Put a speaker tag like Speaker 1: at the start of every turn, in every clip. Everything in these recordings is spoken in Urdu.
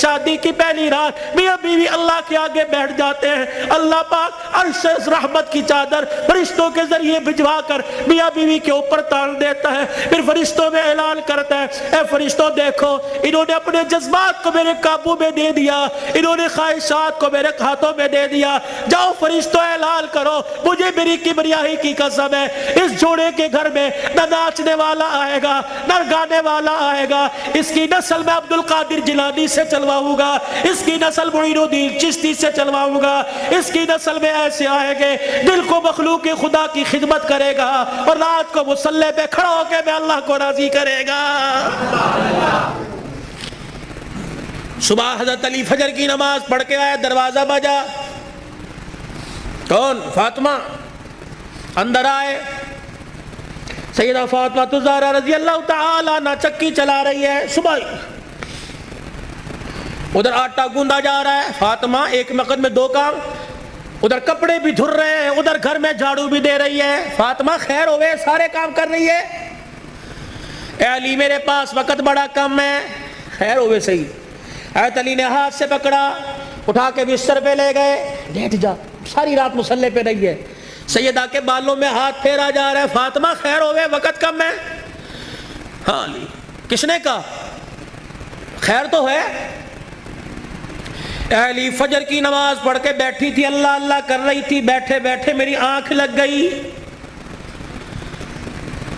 Speaker 1: شادی کی پہلی رات میاں بیوی اللہ کے آگے بیٹھ جاتے ہیں، اللہ پاک عرش سے رحمت کی چادر فرشتوں کے ذریعے بھجوا کر میاں بیوی کے اوپر تان دیتا ہے، پھر فرشتوں میں اعلان کرتا ہے، اے فرشتوں دیکھو انہوں نے اپنے جذبات کو میرے قابو میں دے دیا، انہوں نے خواہشات کو میرے ہاتھوں میں دے دیا، جاؤ فرشتوں اعلان کرو مجھے میری کبریائی کی قسم ہے اس جوڑے کے گھر میں نہ ناچنے والا آئے گا نہ گانے والا آئے گا، اس کی نسل میں عبد القادر جیلانی سے چلواؤں گا، اس کی نسل معین الدین چشتی سے چلواؤں گا، اس کی نسل میں ایسے آئیں گے دل کو مخلوق خدا کی خدمت کرے گا اور رات کو مصلی پہ کھڑا ہو کے میں اللہ کو راضی کرے گا۔ صبح حضرت علی فجر کی نماز پڑھ کے آئے، دروازہ بجا، کون؟ فاطمہ۔ اندر آئے، سیدہ فاطمہ الزہرا رضی اللہ تعالی عنہ چکی چلا رہی ہے، صبح ادھر آٹا گوندا جا رہا ہے، فاطمہ ایک وقت میں دو کام، ادھر کپڑے بھی دھر رہے ہیں ادھر گھر میں جھاڑو بھی دے رہی ہے۔ فاطمہ خیر ہوئے سارے کام کر رہی ہے۔ اے علی میرے پاس وقت بڑا کم ہے، خیر ہوئے صحیح۔ حضرت علی نے ہاتھ سے پکڑا، اٹھا کے بستر پہ لے گئے، لیٹ جا، ساری رات مصلی پہ رہی ہے۔ سیدہ کے بالوں میں ہاتھ پھیرا جا رہا ہے، فاطمہ خیر ہوئے وقت کم ہے۔ ہاں علی، کس نے کہا؟ خیر تو ہے۔ اے علی فجر کی نماز پڑھ کے بیٹھی تھی، اللہ اللہ کر رہی تھی، بیٹھے بیٹھے میری آنکھ لگ گئی،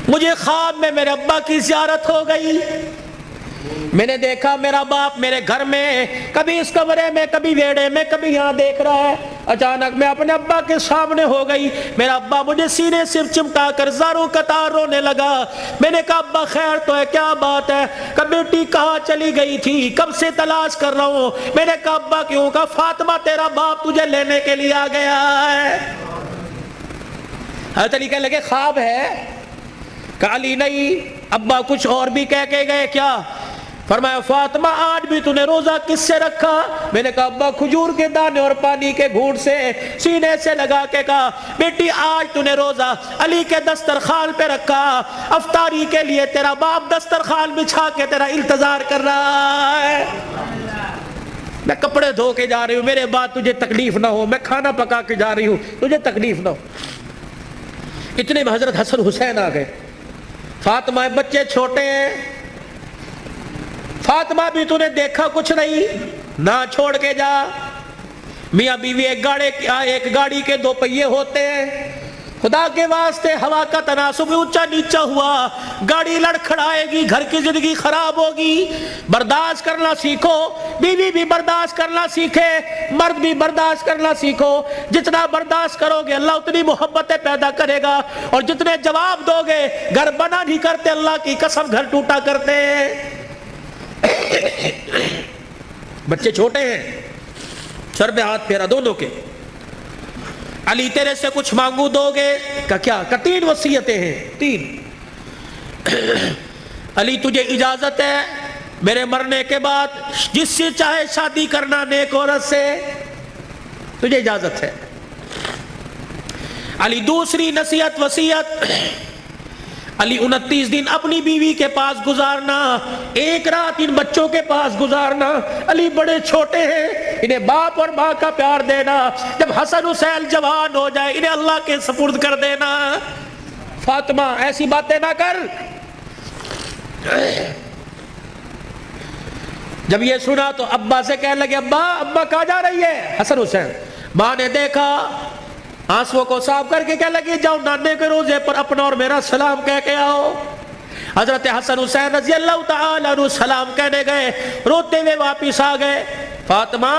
Speaker 1: مجھے خواب میں میرے ابا کی زیارت ہو گئی، میں نے دیکھا میرا باپ میرے گھر میں کبھی اس کمرے میں کبھی ویڑے میں کبھی یہاں دیکھ رہا ہے، اچانک میں اپنے ابا کے سامنے ہو گئی، میرا ابا مجھے سینے سے چمٹا کر زاروں قطار رونے لگا، میں نے کہا ابا خیر تو ہے، کیا بات ہے؟ کہ بیٹی کہاں چلی گئی تھی، کب سے تلاش کر رہا ہوں، میں نے کہا ابا کیوں؟ کہا فاطمہ تیرا باپ تجھے لینے کے لیے آ گیا ہے۔ حضرت علی کہنے لگے خواب ہے؟ کہ علی نہیں، ابا کچھ اور بھی کہہ کے گئے کیا؟ فرمایا فاطمہ آج بھی تو نے روزہ کس سے رکھا؟ میں نے کہا ابا کھجور کے دانے اور پانی کے گھونٹ سے، سینے سے لگا کے کہا بیٹی آج تو نے روزہ علی کے دسترخوان پہ رکھا، افطاری کے لیے تیرا باپ دسترخوان بچھا کے تیرا انتظار کر رہا ہے، میں کپڑے دھو کے جا رہی ہوں، میرے بعد تجھے تکلیف نہ ہو، میں کھانا پکا کے جا رہی ہوں تجھے تکلیف نہ ہو۔ اتنے میں حضرت حسن حسین آ گئے، فاطمہ بچے چھوٹے ہیں، فاطمہ بھی تو نے دیکھا کچھ نہیں، نہ چھوڑ کے جا۔ میاں بیوی ایک گاڑی کے دو پہیے ہوتے ہیں، خدا کے واسطے ہوا کا تناسب اونچا نیچا ہوا، گاڑی لڑکھڑائے گی، گھر کی زندگی خراب ہوگی، برداشت کرنا سیکھو، بیوی بھی برداشت کرنا سیکھے، مرد بھی برداشت کرنا سیکھو، جتنا برداشت کرو گے اللہ اتنی محبتیں پیدا کرے گا، اور جتنے جواب دو گے گھر بنا نہیں کرتے، اللہ کی قسم گھر ٹوٹا کرتے ہیں۔ بچے چھوٹے ہیں، سر پہ ہاتھ پھیرا دونوں کے، علی تیرے سے کچھ مانگو دو گے؟ کہ کیا؟ کہ 3 وصیتیں ہیں، 3۔ علی تجھے اجازت ہے میرے مرنے کے بعد جس سے چاہے شادی کرنا نیک عورت سے، تجھے اجازت ہے۔ علی دوسری نصیحت وصیت، علی 29 دن اپنی بیوی کے پاس گزارنا، ایک رات ان بچوں کے پاس گزارنا، علی بڑے چھوٹے ہیں انہیں باپ اور ماں کا پیار دینا، جب حسن حسین جوان ہو جائے انہیں اللہ کے سپرد کر دینا۔ فاطمہ ایسی باتیں نہ کر۔ جب یہ سنا تو ابا سے کہنے لگے ابا کہاں جا رہی ہے؟ حسن حسین۔ ماں نے دیکھا، آنسووں کو صاف کر کے کہنے لگی جاؤ نانے کے روزے پر اپنا اور میرا سلام کہہ کے آؤ۔ حضرت حسن حسین رضی اللہ تعالی عنہ سلام کہنے گئے، روتے ہوئے واپس آ گئے۔ فاطمہ،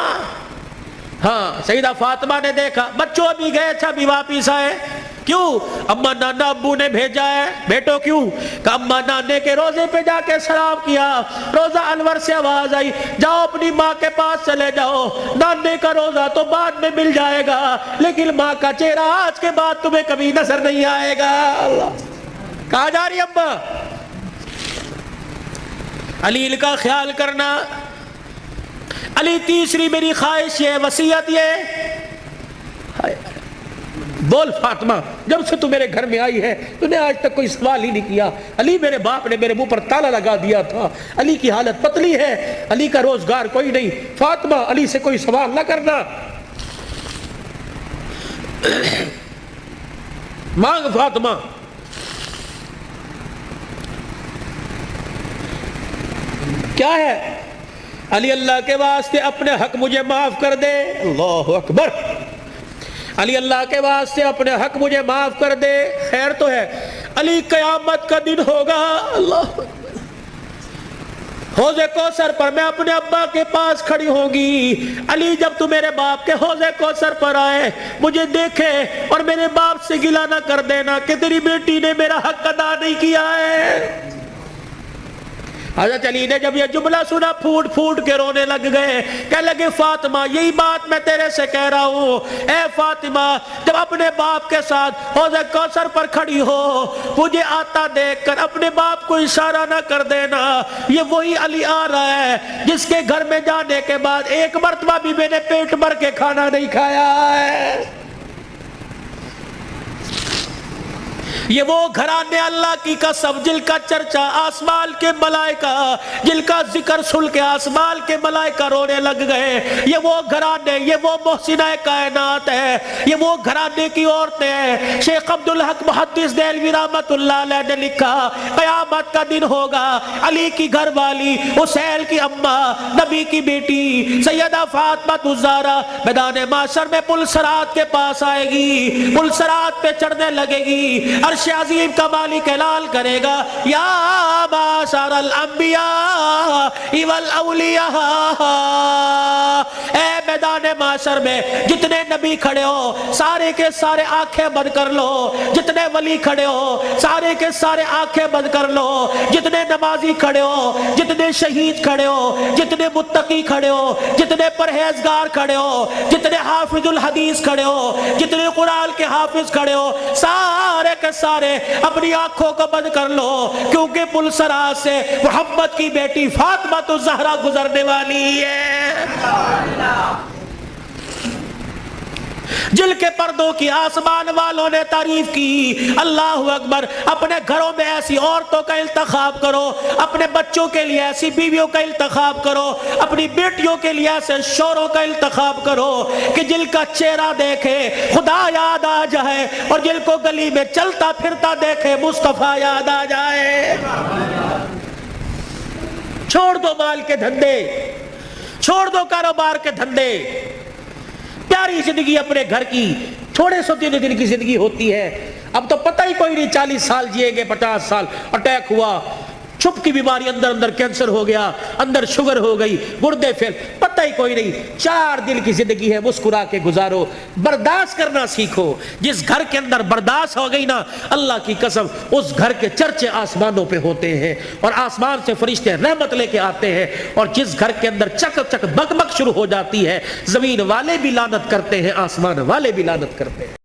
Speaker 1: ہاں سیدہ فاطمہ نے دیکھا بچوں بھی گئے، اچھا بھی واپس آئے، کیوں؟ اما نانا ابو نے بھیجا ہے۔ بیٹو کیوں؟ کہ اما نانے کے روزے پہ جا کے سلام کیا، روزہ انور سے آواز آئی جاؤ اپنی ماں کے پاس چلے جاؤ، نانے کا روزہ تو بعد میں مل جائے گا لیکن ماں کا چہرہ آج کے بعد تمہیں کبھی نظر نہیں آئے گا۔ اللہ، کہاں جا رہی اماں؟ علی کا خیال کرنا۔ علی تیسری میری خواہش یہ، وصیت یہ، بول فاطمہ، جب سے تو میرے گھر میں آئی ہے تو نے آج تک کوئی سوال ہی نہیں کیا۔ علی میرے باپ نے میرے منہ پر تالا لگا دیا تھا، علی کی حالت پتلی ہے، علی کا روزگار کوئی نہیں، فاطمہ علی سے کوئی سوال نہ کرنا، مانگ فاطمہ۔ کیا ہے؟ علی اللہ کے واسطے اپنے حق مجھے معاف کر دے۔ اللہ اکبر، علی اللہ کے واسطے اپنے حق مجھے معاف کر دے۔ خیر تو ہے، علی قیامت کا دن ہوگا، اللہ حوض کوثر پر میں اپنے ابا کے پاس کھڑی ہوں گی۔ علی جب تو میرے باپ کے حوض کوثر پر آئے مجھے دیکھے اور میرے باپ سے گلہ نہ کر دینا کہ تیری بیٹی نے میرا حق ادا نہیں کیا ہے۔ حضرت علی نے جب یہ جملہ سنا پھوٹ پھوٹ کے رونے لگ گئے، کہنے لگے فاطمہ یہی بات میں تیرے سے کہہ رہا ہوں، اے فاطمہ جب اپنے باپ کے ساتھ حوض کوثر پر کھڑی ہو مجھے آتا دیکھ کر اپنے باپ کو اشارہ نہ کر دینا، یہ وہی علی آ رہا ہے جس کے گھر میں جانے کے بعد ایک مرتبہ بھی میں نے پیٹ بھر کے کھانا نہیں کھایا ہے۔ یہ وہ گھرانے اللہ کی قسم جن کا چرچا آسمان کے ملائکہ، جن کا ذکر سن کے آسمان کے ملائکہ رونے لگ گئے، یہ وہ گھرانے، یہ وہ محسنہ کائنات ہے، یہ وہ گھرانے کی عورتیں ہیں۔ شیخ عبدالحق محدث دہلوی رحمت اللہ علیہ نے لکھا قیامت کا دن ہوگا، علی کی گھر والی حسین کی اماں نبی کی بیٹی سیدہ فاطمہ الزہرا میدان محشر میں پل صراط کے پاس آئے گی، پل صراط پہ چڑھنے لگے گی، عرش عظیم کا مالک اعلان کرے گا یا معاشر الانبیاء والاولیاء، اے میدان محشر میں جتنے نبی کھڑے ہو سارے کے سارے آنکھیں بند کر لو، جتنے ولی کھڑے ہو سارے کے سارے آنکھیں بند کر لو، جتنے نمازی کھڑے ہو، جتنے شہید کھڑے ہو، جتنے متقی کھڑے ہو، جتنے پرہیزگار کھڑے ہو، جتنے حافظ الحدیث کھڑے ہو، جتنے قرآن کے حافظ کھڑے ہو، سارے کے سارے اپنی آنکھوں کو بند کر لو، کیونکہ پل صراط سے محمد کی بیٹی فاطمہ الزہرا گزرنے والی ہے، جل کے پردوں کی آسمان والوں نے تعریف کی۔ اللہ اکبر، اپنے گھروں میں ایسی عورتوں کا انتخاب کرو، اپنے بچوں کے لیے ایسی بیویوں کا انتخاب کرو، اپنی بیٹیوں کے لیے ایسے شوہروں کا انتخاب کرو کہ جل کا چہرہ دیکھے خدا یاد آ جائے، اور جل کو گلی میں چلتا پھرتا دیکھے مصطفیٰ یاد آ جائے۔ چھوڑ دو مال کے دھندے، چھوڑ دو کاروبار کے دھندے، پیاری زندگی اپنے گھر کی، تھوڑے سو دن کی زندگی ہوتی ہے، اب تو پتہ ہی کوئی نہیں 40 سال جیے گے، 50 سال، اٹیک ہوا، چھپ کی بیماری اندر کینسر ہو گیا، اندر شوگر ہو گئی، گردے پھیل، پتہ ہی کوئی نہیں۔ 4 دن کی زندگی ہے، مسکرا کے گزارو، برداشت کرنا سیکھو۔ جس گھر کے اندر برداشت ہو گئی نا، اللہ کی قسم اس گھر کے چرچے آسمانوں پہ ہوتے ہیں، اور آسمان سے فرشتے رحمت لے کے آتے ہیں، اور جس گھر کے اندر چک چک بک بک شروع ہو جاتی ہے، زمین والے بھی لعنت کرتے ہیں، آسمان والے بھی لعنت کرتے ہیں۔